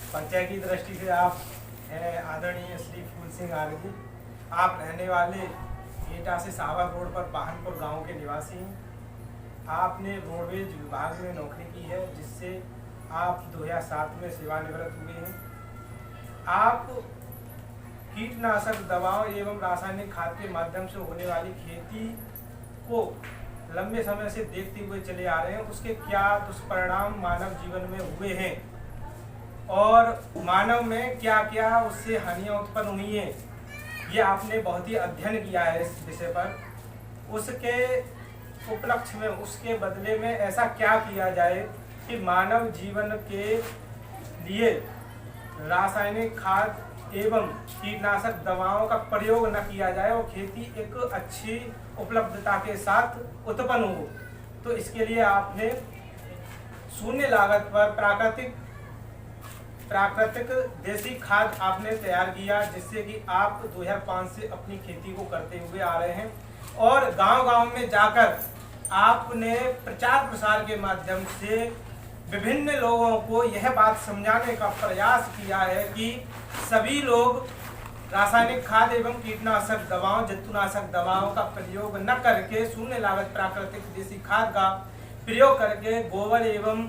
परिचय की दृष्टि से आप हैं आदरणीय श्री फूल सिंह आर्य जी। आप रहने वाले एटा से सावर रोड पर पाहनपुर गांव के निवासी हैं। आपने रोडवेज विभाग में नौकरी की है, जिससे आप 2007 में सेवानिवृत्त हुए हैं। आप कीटनाशक दवाओं एवं रासायनिक खाद के माध्यम से होने वाली खेती को लंबे समय से देखते हुए चले आ रहे हैं। उसके क्या दुष्परिणाम मानव जीवन में हुए हैं और मानव में क्या क्या उससे हानियां उत्पन्न हुई हैं, ये आपने बहुत ही अध्ययन किया है इस विषय पर। उसके उपलक्ष्य में, उसके बदले में ऐसा क्या किया जाए कि मानव जीवन के लिए रासायनिक खाद एवं कीटनाशक दवाओं का प्रयोग न किया जाए और खेती एक अच्छी उपलब्धता के साथ उत्पन्न हो। तो इसके लिए आपने शून्य लागत पर प्राकृतिक देसी खाद आपने तैयार किया, जिससे कि आप 2005 से अपनी खेती को करते हुए आ रहे हैं और गांव-गांव में जाकर आपने प्रचार प्रसार के माध्यम से विभिन्न लोगों को यह बात समझाने का प्रयास किया है कि सभी लोग रासायनिक खाद एवं कीटनाशक दवाओं, जंतुनाशक दवाओं का प्रयोग न करके शून्य लागत प्राकृतिक देसी खाद का प्रयोग करके गोबर एवं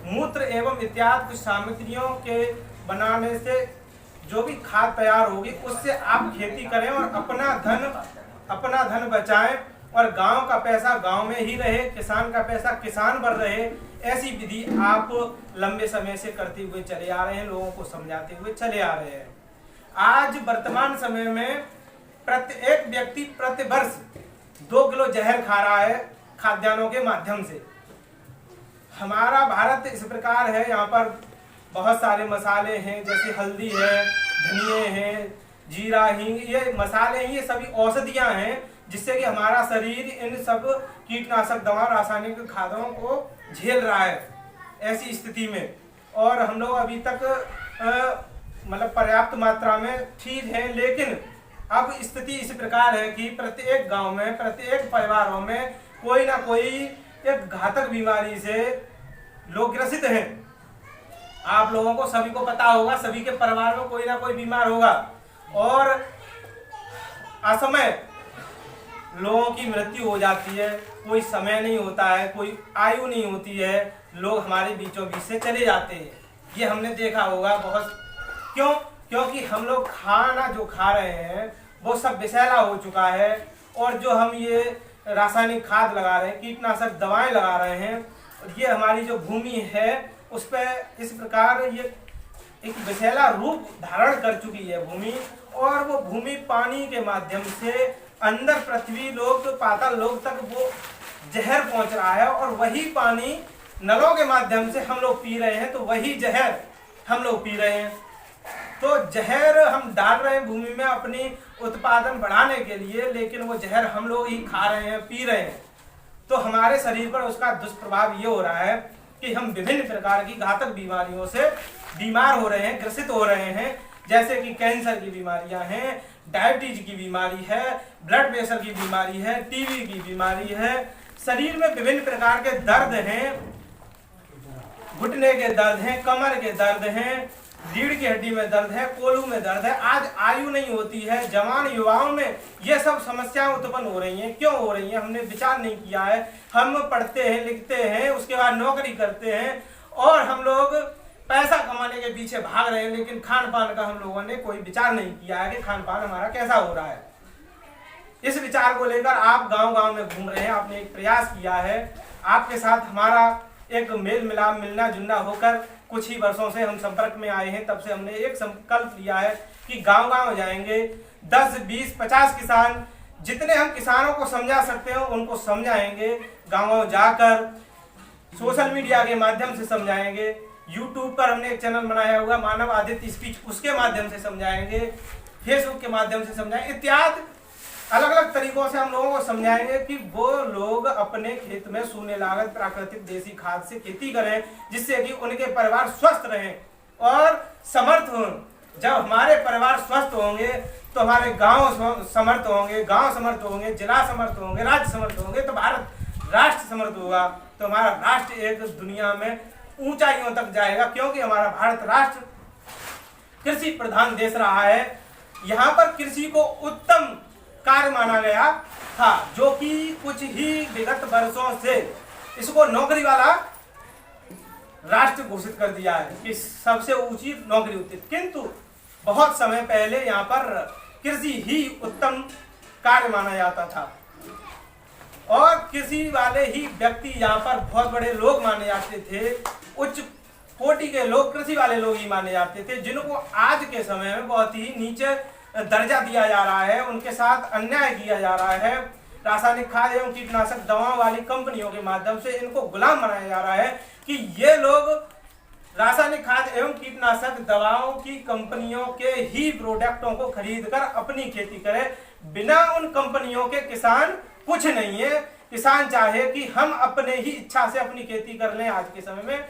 मूत्र एवं इत्यादि कुछ सामग्रियों के बनाने से जो भी खाद तैयार होगी उससे आप खेती करें और अपना धन बचाएं और गांव का पैसा गांव में ही रहे, किसान का पैसा किसान पर रहे। ऐसी विधि आप लंबे समय से करते हुए चले आ रहे हैं, लोगों को समझाते हुए चले आ रहे हैं। आज वर्तमान समय में प्रत्येक व्यक्ति प्रतिवर्ष 2 किलो जहर खा रहा है खाद्यान्नों के माध्यम से। हमारा भारत इस प्रकार है, यहाँ पर बहुत सारे मसाले हैं, जैसे हल्दी है, धनिये हैं, जीरा, हींग, ये मसाले हैं, ये सभी औषधियाँ हैं, जिससे कि हमारा शरीर इन सब कीटनाशक दवा, रासायनिक खादों को झेल रहा है ऐसी स्थिति में। और हम लोग अभी तक मतलब पर्याप्त मात्रा में ठीक है, लेकिन अब स्थिति इस प्रकार है कि प्रत्येक गांव में, प्रत्येक परिवारों में कोई ना कोई एक घातक बीमारी से लोग ग्रसित हैं। आप लोगों को सभी को पता होगा, सभी के परिवार में कोई ना कोई बीमार होगा और असमय लोगों की मृत्यु हो जाती है। कोई समय नहीं होता है, कोई आयु नहीं होती है, लोग हमारे बीचों बीच से चले जाते हैं। ये हमने देखा होगा बहुत। क्यों? क्योंकि हम लोग खाना जो खा रहे हैं वो सब विषैला हो चुका है और जो हम ये रासायनिक खाद लगा रहे हैं, कीटनाशक दवाएं लगा रहे हैं, ये हमारी जो भूमि है उस पर इस प्रकार ये एक विषैला रूप धारण कर चुकी है भूमि। और वो भूमि पानी के माध्यम से अंदर पृथ्वी लोक, पाताल लोक तक वो जहर पहुंच रहा है और वही पानी नलों के माध्यम से हम लोग पी रहे हैं, तो वही जहर हम लोग पी रहे हैं। तो जहर हम डाल रहे हैं भूमि में अपनी उत्पादन बढ़ाने के लिए, लेकिन वो जहर हम लोग ही खा रहे हैं, पी रहे हैं। तो हमारे शरीर पर उसका दुष्प्रभाव ये हो रहा है कि हम विभिन्न प्रकार की घातक बीमारियों से बीमार हो रहे हैं, ग्रसित हो रहे हैं। जैसे कि कैंसर की बीमारियां हैं, डायबिटीज की बीमारी है, ब्लड प्रेशर की बीमारी है, टीबी की बीमारी है, शरीर में विभिन्न प्रकार के दर्द हैं, घुटने के दर्द हैं, कमर के दर्द हैं, रीढ़ की हड्डी में दर्द है, कोलू में दर्द है। आज आयु नहीं होती है, जवान युवाओं में ये सब समस्याएं उत्पन्न हो रही हैं। क्यों हो रही हैं? हमने विचार नहीं किया है। हम पढ़ते हैं, लिखते हैं, उसके बाद नौकरी करते हैं और हम लोग पैसा कमाने के पीछे भाग रहे हैं, लेकिन खान पान का हम लोगों ने कोई विचार नहीं किया है कि खान पान हमारा कैसा हो रहा है। इस विचार को लेकर आप गांव-गांव में घूम रहे हैं, आपने एक प्रयास किया है। आपके साथ हमारा एक मेल मिलाप, मिलना जुलना होकर कुछ ही वर्षों से हम संपर्क में आए हैं। तब से हमने एक संकल्प लिया है कि गांव-गांव जाएंगे, 10, 20, 50 किसान, जितने हम किसानों को समझा सकते हो उनको समझाएंगे। गांव जाकर सोशल मीडिया के माध्यम से समझाएंगे। यूट्यूब पर हमने एक चैनल बनाया हुआ मानव आदित्य स्पीच, उसके माध्यम से समझाएंगे। फेसबुक के माध्यम से समझाएंगे। इत्यादि अलग अलग तरीकों से हम लोगों को समझाएंगे कि वो लोग अपने खेत में शून्य लागत प्राकृतिक देसी खाद से खेती करें, जिससे कि उनके परिवार स्वस्थ रहें और समर्थ हों। जब हमारे परिवार स्वस्थ होंगे तो हमारे गांव समर्थ होंगे, गांव समर्थ होंगे, जिला समर्थ होंगे, राज्य समर्थ होंगे, तो भारत राष्ट्र समर्थ होगा। तो हमारा राष्ट्र एक दुनिया में ऊंचाइयों तक जाएगा, क्योंकि हमारा भारत राष्ट्र कृषि प्रधान देश रहा है, यहाँ पर कृषि को उत्तम कार्य माना गया था, जो कि कुछ ही विगत वर्षों से इसको नौकरी वाला राष्ट्र घोषित कर दिया है कि सबसे ऊंची नौकरी होती है। किंतु बहुत समय पहले यहाँ पर कृषि ही उत्तम कार्य माना जाता था और कृषि वाले ही व्यक्ति यहाँ पर बहुत बड़े लोग माने जाते थे। उच्च कोटि के लोग कृषि वाले लोग ही माने जाते थे, जिनको आज के समय में बहुत ही नीचे दर्जा दिया जा रहा है, उनके साथ अन्याय किया जा रहा है। रासायनिक खाद एवं कीटनाशक दवाओं वाली कंपनियों के माध्यम से इनको गुलाम बनाया जा रहा है कि ये लोग रासायनिक खाद एवं कीटनाशक दवाओं की कंपनियों के ही प्रोडक्टों को खरीदकर अपनी खेती करें। बिना उन कंपनियों के किसान कुछ नहीं है। किसान चाहे कि हम अपने ही इच्छा से अपनी खेती कर लें, आज के समय में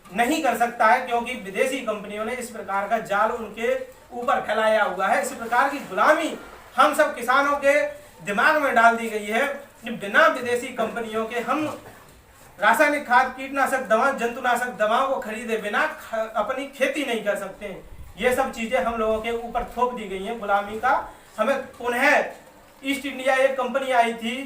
नहीं कर सकता है, क्योंकि विदेशी कंपनियों ने इस प्रकार का जाल उनके ऊपर फैलाया हुआ है। इस प्रकार की गुलामी हम सब किसानों के दिमाग में डाल दी गई है कि बिना विदेशी कंपनियों के हम रासायनिक खाद, कीटनाशक दवा, जंतुनाशक दवाओं को खरीदे बिना अपनी खेती नहीं कर सकते हैं। ये सब चीजें हम लोगों के ऊपर थोप दी गई हैं गुलामी का। हमें पुनः ईस्ट इंडिया एक कंपनी आई थी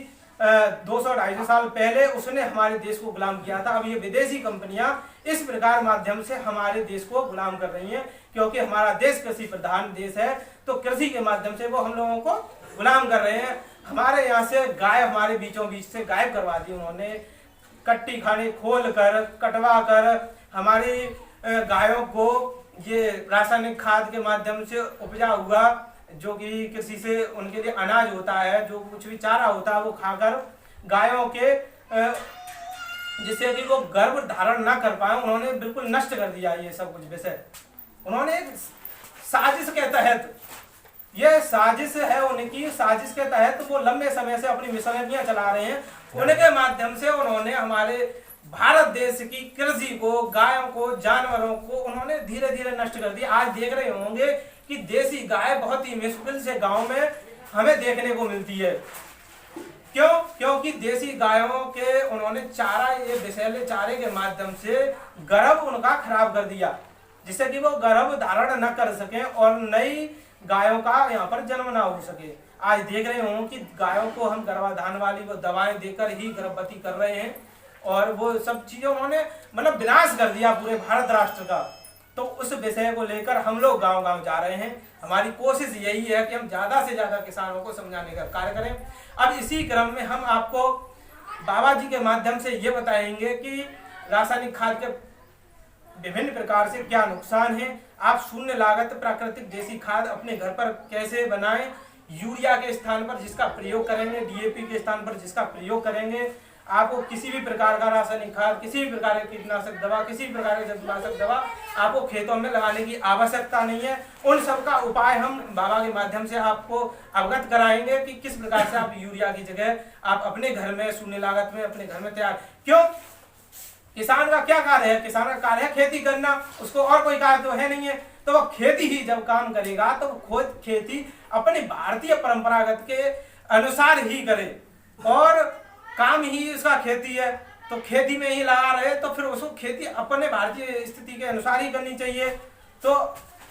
200-250 साल पहले, उसने हमारे देश को गुलाम किया था। अब ये विदेशी कंपनियां इस प्रकार माध्यम से हमारे देश को गुलाम कर रही हैं, क्योंकि हमारा देश कृषि प्रधान देश है, तो कृषि के माध्यम से वो हम लोगों को गुलाम कर रहे हैं। हमारे यहाँ से गाय हमारे बीचों बीच से गायब करवा दी उन्होंने, कट्टी खाने खोल कर, कटवा कर हमारी गायों को ये रासायनिक खाद के माध्यम से उपजा हुआ, जो कि कृषि से उनके लिए अनाज होता है, जो कुछ भी चारा होता है, वो खाकर गायों के जिससे कि वो गर्भ धारण ना कर पाए, उन्होंने बिल्कुल नष्ट कर दिया ये सब कुछ विषय। उन्होंने एक साजिश के तहत, ये साजिश है उनकी, साजिश के तहत वो लंबे समय से अपनी मिशनरियां चला रहे हैं। उनके माध्यम से उन्होंने हमारे भारत देश की कृषि को, गायों को, जानवरों को उन्होंने धीरे धीरे नष्ट कर दिया। आज देख रहे होंगे कि देसी गाय बहुत ही मुश्किल से गांव में हमें देखने को मिलती है। क्यों? क्योंकि देसी गायों के उन्होंने चारा, ये विषैले चारे के माध्यम से गर्भ उनका खराब कर दिया, जिससे कि वो गर्भ धारण न कर सके और नई गायों का यहाँ पर जन्म ना हो सके। आज देख रहे हों कि गायों को हम गर्भाधान वाली वो दवाएं देकर ही गर्भवती कर रहे हैं, और वो सब चीजें उन्होंने मतलब विनाश कर दिया पूरे भारत राष्ट्र का। तो उस विषय को लेकर हम लोग गांव-गांव जा रहे हैं। हमारी कोशिश यही है कि हम ज्यादा से ज्यादा किसानों को समझाने का कार्य करें। अब इसी क्रम में हम आपको बाबा जी के माध्यम से ये बताएंगे कि रासायनिक खाद के विभिन्न प्रकार से क्या नुकसान है, आप शून्य लागत प्राकृतिक देसी खाद अपने घर पर कैसे बनाएं, यूरिया के स्थान पर जिसका प्रयोग करेंगे, डीएपी के स्थान पर जिसका प्रयोग करेंगे, आपको किसी भी प्रकार का रासायनिक खाद, किसी भी प्रकार की कीटनाशक दवा, किसी भी प्रकार की जंतुनाशक दवा आपको खेतों में लगाने की आवश्यकता नहीं है। उन सब का उपाय हम बाबा के माध्यम से आपको अवगत कराएंगे कि किस प्रकार से आप यूरिया की जगह आप अपने घर में शून्य लागत में अपने घर में तैयार। क्यों? किसान का क्या कार्य है? किसान का कार्य है खेती करना, उसको और कोई कार्य तो है नहीं है। तो वो खेती ही जब काम करेगा तो खुद खेती अपनी भारतीय परंपरागत के अनुसार ही करे, और काम ही इसका खेती है, तो खेती में ही लगा रहे, तो फिर उसको खेती अपने भारतीय स्थिति के अनुसार ही करनी चाहिए। तो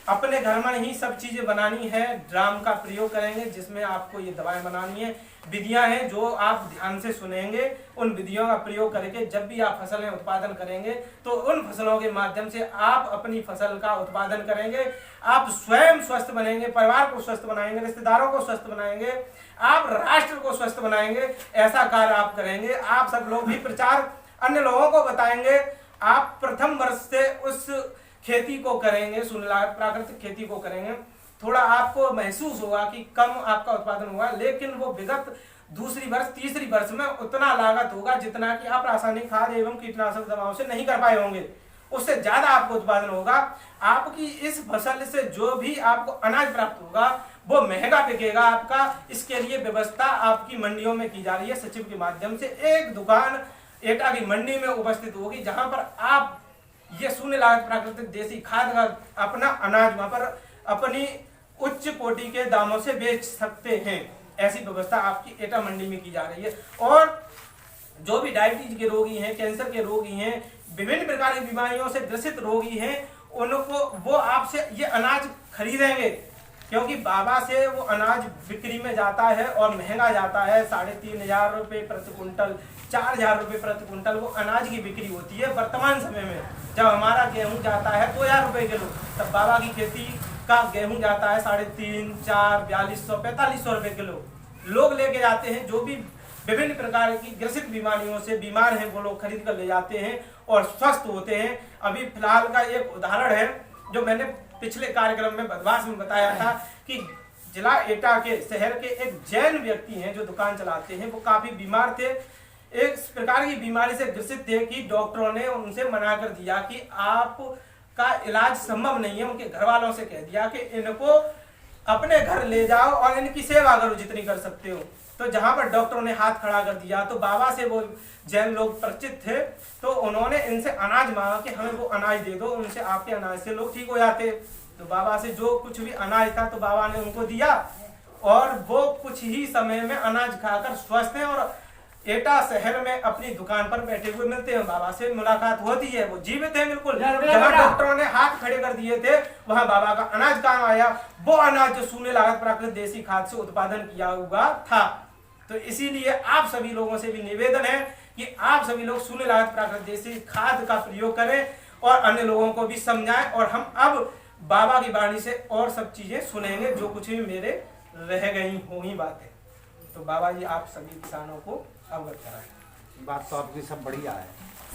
अपने घर में ही सब चीजें बनानी है, ड्राम का प्रयोग करेंगे जिसमें आपको ये दवाएं बनानी है। विधियां हैं जो आप ध्यान से सुनेंगे, उन विधियों का प्रयोग करके जब भी आप फसलें उत्पादन करेंगे तो उन फसलों के माध्यम से आप अपनी फसल का उत्पादन करेंगे, आप स्वयं स्वस्थ बनेंगे, परिवार को स्वस्थ बनाएंगे, रिश्तेदारों को स्वस्थ बनाएंगे, आप राष्ट्र को स्वस्थ बनाएंगे। ऐसा कार्य आप करेंगे। आप सब लोग भी प्रचार अन्य लोगों को बताएंगे। आप प्रथम वर्ष से उस खेती को करेंगे, शून्य लागत प्राकृतिक खेती को करेंगे, थोड़ा आपको महसूस होगा कि कम आपका उत्पादन होगा, लेकिन वो विगत दूसरी वर्ष तीसरी वर्ष में उतना लागत होगा जितना कि आप रासायनिक खाद एवं कीटनाशक दवाओं से नहीं कर पाए होंगे। उससे ज्यादा आपको उत्पादन होगा। आपकी इस फसल से जो भी आपको अनाज प्राप्त होगा वो महंगा बिकेगा आपका। इसके लिए व्यवस्था आपकी मंडियों में की जा रही है। सचिव के माध्यम से एक दुकान एटा की मंडी में उपस्थित होगी जहां पर आप ये शून्य लागत प्राकृतिक देसी खाद का अपना अनाज वहां पर अपनी उच्च कोटि के दामों से बेच सकते हैं। ऐसी व्यवस्था आपकी एटा मंडी में की जा रही है। और जो भी डायबिटीज के रोगी हैं, कैंसर के रोगी हैं, विभिन्न प्रकार की बीमारियों से ग्रसित रोगी हैं, उनको वो आपसे ये अनाज खरीदेंगे, क्योंकि बाबा से वो अनाज बिक्री में जाता है और महंगा जाता है। 3,500 रुपये प्रति कुंटल, 4,000 रुपये प्रति कुंटल वो अनाज की बिक्री होती है। वर्तमान समय में जब हमारा गेहूं जाता है 2,000 रुपये किलो, तब बाबा की खेती का गेहूं जाता है 3,500, 400, 4,200, 4,500 रुपये किलो। लोग लेके जाते हैं, जो भी विभिन्न प्रकार की ग्रसित बीमारियों से बीमार हैं वो लोग खरीद कर ले जाते हैं और स्वस्थ होते हैं। अभी फिलहाल का एक उदाहरण है जो मैंने पिछले कार्यक्रम में बदमाश में बताया था कि जिला एटा के शहर के एक जैन व्यक्ति हैं जो दुकान चलाते हैं, वो काफी बीमार थे, एक प्रकार की बीमारी से ग्रसित थे कि डॉक्टरों ने उनसे मना कर दिया कि आपका इलाज संभव नहीं है। उनके घर वालों से कह दिया कि इनको अपने घर ले जाओ और इनकी सेवा करो जितनी कर सकते हो। तो जहां पर डॉक्टरों ने हाथ खड़ा कर दिया तो बाबा से वो जैन लोग परिचित थे, तो उन्होंने इनसे अनाज मांगा कि हमें वो अनाज दे दो, उनसे आपके अनाज से लोग ठीक हो जाते। तो बाबा से जो कुछ भी अनाज था तो बाबा ने उनको दिया और वो कुछ ही समय में अनाज खाकर स्वस्थ हैं और एटा शहर में अपनी दुकान पर बैठे हुए मिलते हैं। बाबा से मुलाकात होती है, वो जीवित है बिल्कुल। जहाँ डॉक्टरों ने हाथ खड़े कर दिए थे वहां बाबा का अनाज काम आया, वो अनाज जो शून्य लागत प्राकृतिक देसी खाद से उत्पादन किया हुआ था। तो इसीलिए आप सभी लोगों से भी निवेदन है कि आप सभी लोग शून्य लागत प्राकृतिक देसी खाद का प्रयोग करें और अन्य लोगों को भी समझाएं। और हम अब बाबा की वाणी से और सब चीजें सुनेंगे जो कुछ भी मेरे रह गई होंगी बातें। तो बाबा जी आप सभी किसानों को अवगत कराएं। बात तो आपकी सब बढ़िया है।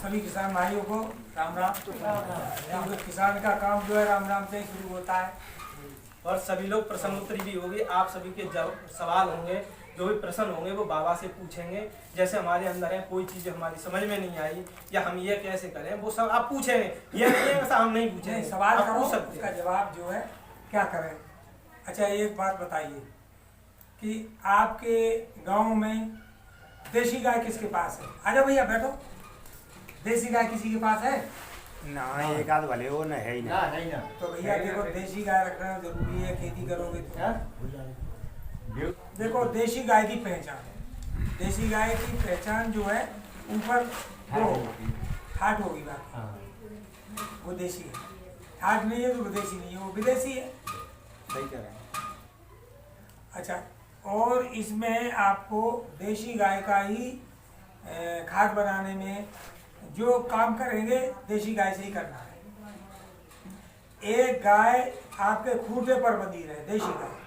सभी किसान भाइयों को राम राम। क्योंकि किसान का काम जो है राम राम से ही शुरू होता है और सभी लोग प्रश्नोत्तरी भी होगी। आप सभी के जब सवाल होंगे, जो भी प्रश्न होंगे वो बाबा से पूछेंगे। जैसे हमारे अंदर है कोई चीज हमारी समझ में नहीं आई या हम ये कैसे करें, वो सब आप पूछेंगे। ये नहीं है ऐसा हम नहीं पूछेंगे, सवाल आप करो, पूछ सकते उसका हैं। जवाब जो है क्या करें। अच्छा एक बात बताइए कि आपके गांव में देसी गाय किसके पास है? आजा भैया बैठो। देसी गाय किसी के पास है? ना एक आध भले वो न है ही ना। तो भैया देखो देसी गाय रखना जरूरी है, खेती करोगे तो। देखो देसी गाय की पहचान, देसी गाय की पहचान जो है ऊपर वो ठाट होगी बात, वो देसी है। ठाट नहीं है तो विदेशी नहीं है, वो विदेशी है। सही कह रहे हैं। अच्छा, और इसमें आपको देसी गाय का ही खाद बनाने में जो काम करेंगे देसी गाय से ही करना है। एक गाय आपके खूंटे पर बंधी रहे देसी गाय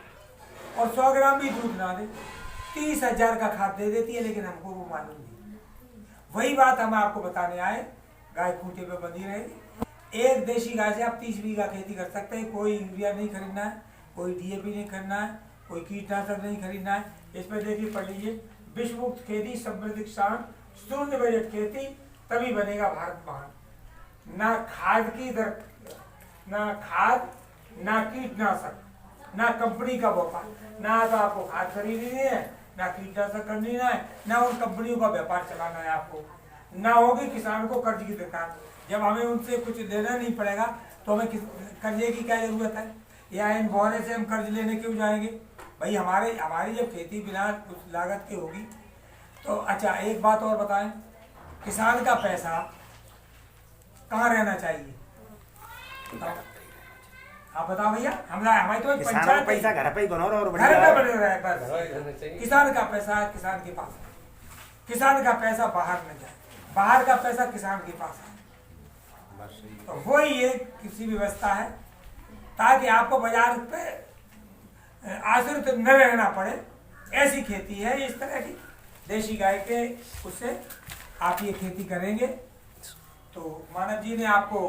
और 100 ग्राम भी दूध ना दे, 30,000 का खाद दे देती है, लेकिन हमको वो मालूम नहीं। वही बात हम आपको बताने आए, गाय खूंटे पे बंधी रहेगी। एक देसी गाय से आप 30 बीघा खेती कर सकते हैं। कोई यूरिया नहीं खरीदना है, कोई DAP नहीं खरीदना है, कोई कीटनाशक नहीं खरीदना है। इसमें देखिए पढ़ लीजिए, विश्व मुक्त खेती, समृद्ध किसान, शून्य बजट खेती, तभी बनेगा भारत महान। ना खाद की दर, ना खाद, ना कीटनाशक, ना कंपनी का व्यापार, ना तो आपको खाद खरीदनी है, ना कीटनाशक खरीदना है, ना उन कंपनियों का व्यापार चलाना है आपको, ना होगी किसान को कर्ज की दुकान। जब हमें उनसे कुछ देना नहीं पड़ेगा तो हमें कर्जे की क्या जरूरत है, या इन बोरे से हम कर्ज लेने क्यों जाएंगे भाई। हमारी जब खेती बिना उस लागत की होगी तो। अच्छा एक बात और बताएं, किसान का पैसा कहाँ रहना चाहिए? आप बताओ भैया। हमारी तो किसान का पंचायत पैसा घर पे ही बनो और घर बढ़िया पे है। बने रहे बस। किसान का पैसा किसान के पास है, किसान का पैसा बाहर न जाए, बाहर का पैसा किसान के पास है। बस सही है। तो वही एक कृषि व्यवस्था है ताकि आपको बाजार पे आश्रित न रहना पड़े। ऐसी खेती है इस तरह की देसी गाय के, उससे आप ये खेती करेंगे तो मानव जी ने आपको